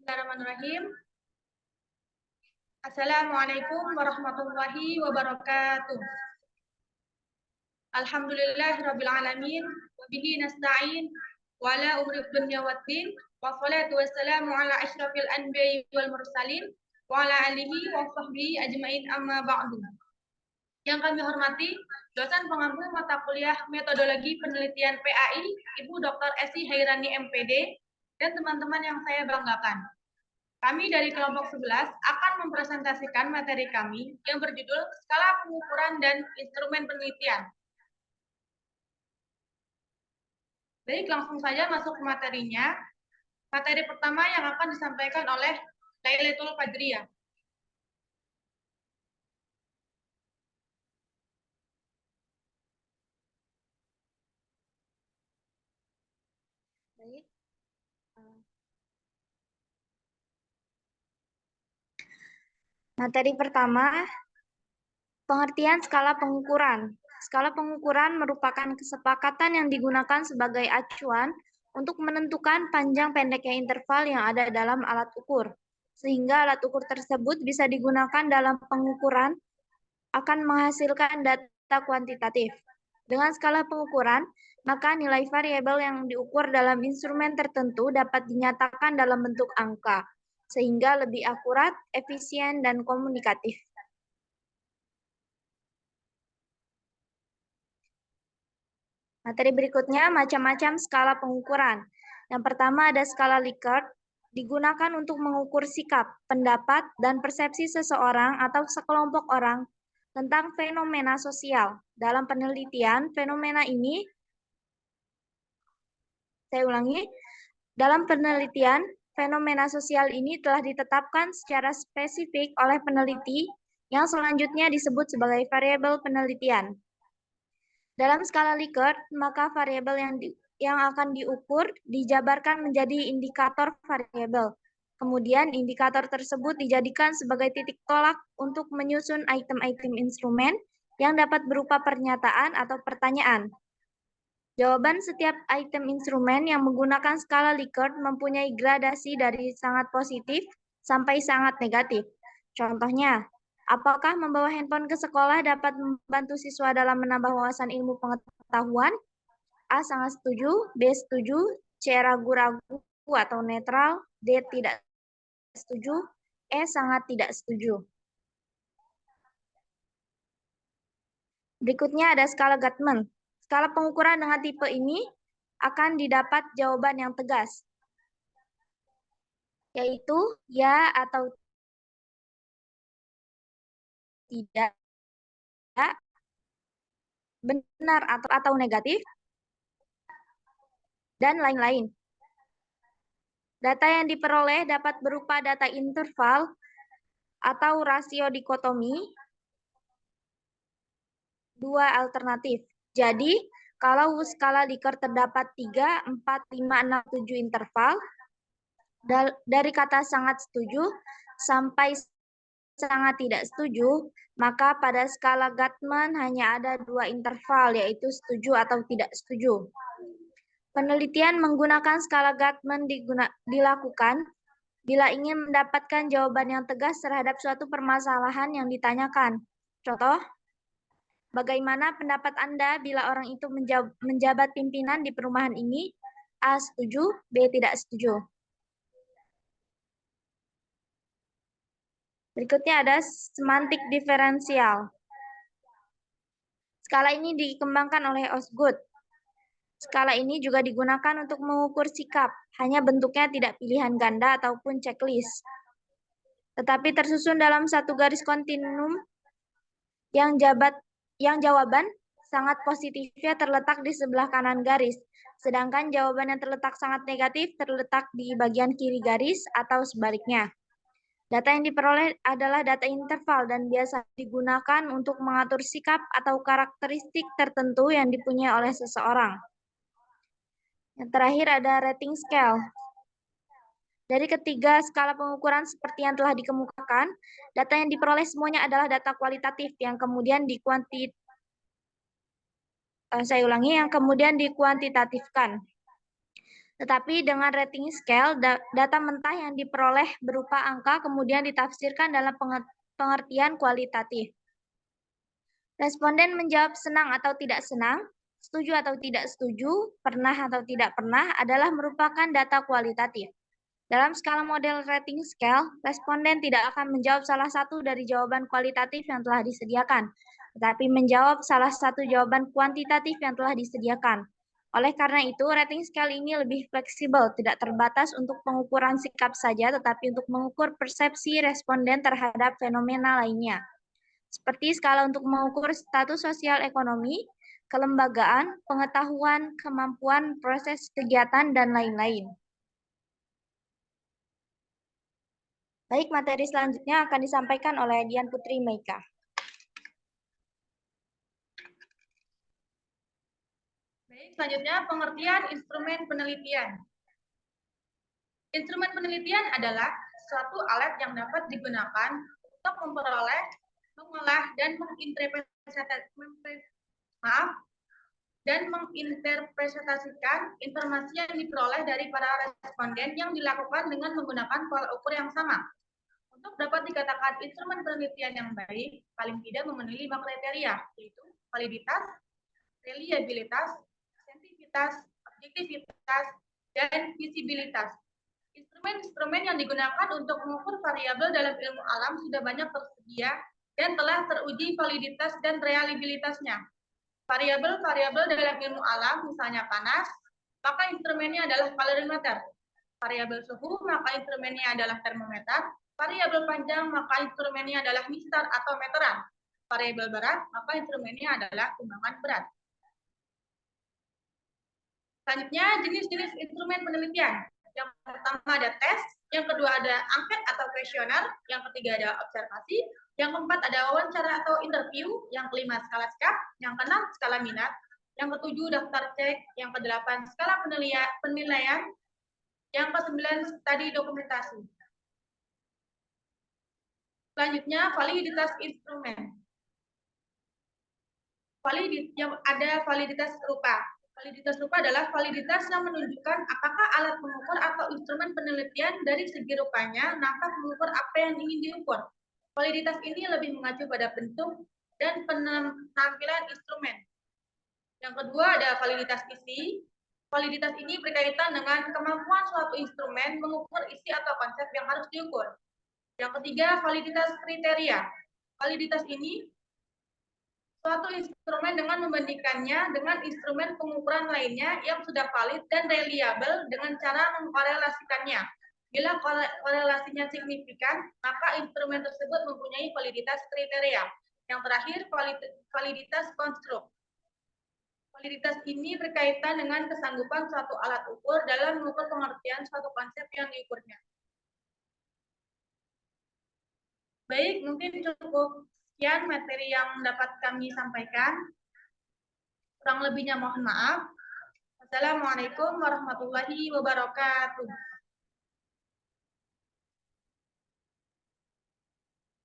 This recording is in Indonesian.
Bismillahirrahmanirrahim. Assalamualaikum warahmatullahi wabarakatuh. Alhamdulillahirabbil alamin wa bihi nasta'in wa ala umuri dunya waddin wa salatu wassalamu ala asyrafil anbiya'i wal mursalin wa ala alihi wa sahbihi ajmain amma ba'du. Yang kami hormati dosen pengampu mata kuliah metodologi penelitian PAI Ibu Dr. Esi Hairani MPD dan teman-teman yang saya banggakan. Kami dari kelompok 11 akan mempresentasikan materi kami yang berjudul Skala Pengukuran dan Instrumen Penelitian. Baik, langsung saja masuk ke materinya. Materi pertama yang akan disampaikan oleh Lailatul Fajriyah. Baik. Materi pertama, pengertian skala pengukuran. Skala pengukuran merupakan kesepakatan yang digunakan sebagai acuan untuk menentukan panjang pendeknya interval yang ada dalam alat ukur. Sehingga alat ukur tersebut bisa digunakan dalam pengukuran akan menghasilkan data kuantitatif. Dengan skala pengukuran, maka nilai variabel yang diukur dalam instrumen tertentu dapat dinyatakan dalam bentuk angka, sehingga lebih akurat, efisien, dan komunikatif. Materi berikutnya, macam-macam skala pengukuran. Yang pertama ada skala Likert, digunakan untuk mengukur sikap, pendapat, dan persepsi seseorang atau sekelompok orang tentang fenomena sosial. Dalam penelitian, fenomena ini, dalam penelitian, fenomena sosial ini telah ditetapkan secara spesifik oleh peneliti yang selanjutnya disebut sebagai variabel penelitian. Dalam skala Likert, maka variabel yang akan diukur dijabarkan menjadi indikator variabel. Kemudian indikator tersebut dijadikan sebagai titik tolak untuk menyusun item-item instrumen yang dapat berupa pernyataan atau pertanyaan. Jawaban setiap item instrumen yang menggunakan skala Likert mempunyai gradasi dari sangat positif sampai sangat negatif. Contohnya, apakah membawa handphone ke sekolah dapat membantu siswa dalam menambah wawasan ilmu pengetahuan? A. Sangat setuju, B. Setuju, C. Ragu-ragu atau netral, D. Tidak setuju, E. Sangat tidak setuju. Berikutnya ada skala Guttman. Skala pengukuran dengan tipe ini akan didapat jawaban yang tegas, yaitu ya atau tidak, benar atau negatif, dan lain-lain. Data yang diperoleh dapat berupa data interval atau rasio dikotomi, dua alternatif. Jadi, kalau skala Likert terdapat 3, 4, 5, 6, 7 interval, dari kata sangat setuju sampai sangat tidak setuju, maka pada skala Guttman hanya ada 2 interval, yaitu setuju atau tidak setuju. Penelitian menggunakan skala Guttman dilakukan bila ingin mendapatkan jawaban yang tegas terhadap suatu permasalahan yang ditanyakan. Contoh, bagaimana pendapat Anda bila orang itu menjabat pimpinan di perumahan ini? A. Setuju, B. Tidak setuju. Berikutnya ada semantik diferensial. Skala ini dikembangkan oleh Osgood. Skala ini juga digunakan untuk mengukur sikap, hanya bentuknya tidak pilihan ganda ataupun checklist, tetapi tersusun dalam satu garis kontinum yang jawaban sangat positifnya terletak di sebelah kanan garis, sedangkan jawaban yang terletak sangat negatif terletak di bagian kiri garis atau sebaliknya. Data yang diperoleh adalah data interval dan biasa digunakan untuk mengatur sikap atau karakteristik tertentu yang dipunyai oleh seseorang. Yang terakhir ada rating scale. Dari ketiga skala pengukuran seperti yang telah dikemukakan, data yang diperoleh semuanya adalah data kualitatif yang kemudian dikuantitatifkan. Tetapi dengan rating scale, data mentah yang diperoleh berupa angka kemudian ditafsirkan dalam pengertian kualitatif. Responden menjawab senang atau tidak senang, setuju atau tidak setuju, pernah atau tidak pernah adalah merupakan data kualitatif. Dalam skala model rating scale, responden tidak akan menjawab salah satu dari jawaban kualitatif yang telah disediakan, tetapi menjawab salah satu jawaban kuantitatif yang telah disediakan. Oleh karena itu, rating scale ini lebih fleksibel, tidak terbatas untuk pengukuran sikap saja, tetapi untuk mengukur persepsi responden terhadap fenomena lainnya. Seperti skala untuk mengukur status sosial ekonomi, kelembagaan, pengetahuan, kemampuan, proses kegiatan, dan lain-lain. Baik, materi selanjutnya akan disampaikan oleh Dian Putri Meika. Baik, selanjutnya pengertian instrumen penelitian. Instrumen penelitian adalah suatu alat yang dapat digunakan untuk memperoleh, mengolah, dan menginterpretasikan informasi yang diperoleh dari para responden yang dilakukan dengan menggunakan pola ukur yang sama. Untuk dapat dikatakan instrumen penelitian yang baik, paling tidak memenuhi 5 kriteria, yaitu validitas, reliabilitas, sensitivitas, objektivitas, dan visibilitas. Instrumen-instrumen yang digunakan untuk mengukur variabel dalam ilmu alam sudah banyak tersedia dan telah teruji validitas dan reliabilitasnya. Variabel-variabel dalam ilmu alam, misalnya panas, maka instrumennya adalah kalorimeter. Variabel suhu, maka instrumennya adalah termometer. Variabel panjang, maka instrumennya adalah mistar atau meteran. Variabel berat, maka instrumennya adalah timbangan berat. Selanjutnya, jenis-jenis instrumen penelitian. Yang pertama ada tes, yang kedua ada angket atau kuesioner, yang ketiga ada observasi, yang keempat ada wawancara atau interview, yang kelima skala SCAP, yang keenam skala minat, yang ketujuh daftar cek, yang kedelapan skala penilaian, yang kesembilan studi dokumentasi. Selanjutnya, validitas instrumen. Ada validitas rupa. Validitas rupa adalah validitas yang menunjukkan apakah alat pengukur atau instrumen penelitian dari segi rupanya dapat mengukur apa yang ingin diukur. Validitas ini lebih mengacu pada bentuk dan penampilan instrumen. Yang kedua ada validitas isi. Validitas ini berkaitan dengan kemampuan suatu instrumen mengukur isi atau konsep yang harus diukur. Yang ketiga, validitas kriteria. Validitas ini suatu instrumen dengan membandingkannya dengan instrumen pengukuran lainnya yang sudah valid dan reliable dengan cara mengkorelasikannya. Bila korelasinya signifikan, maka instrumen tersebut mempunyai validitas kriteria. Yang terakhir, validitas konstruk. Validitas ini berkaitan dengan kesanggupan suatu alat ukur dalam mengukur pengertian suatu konsep yang diukurnya. Baik, mungkin cukup sekian materi yang dapat kami sampaikan. Kurang lebihnya mohon maaf. Wassalamualaikum warahmatullahi wabarakatuh.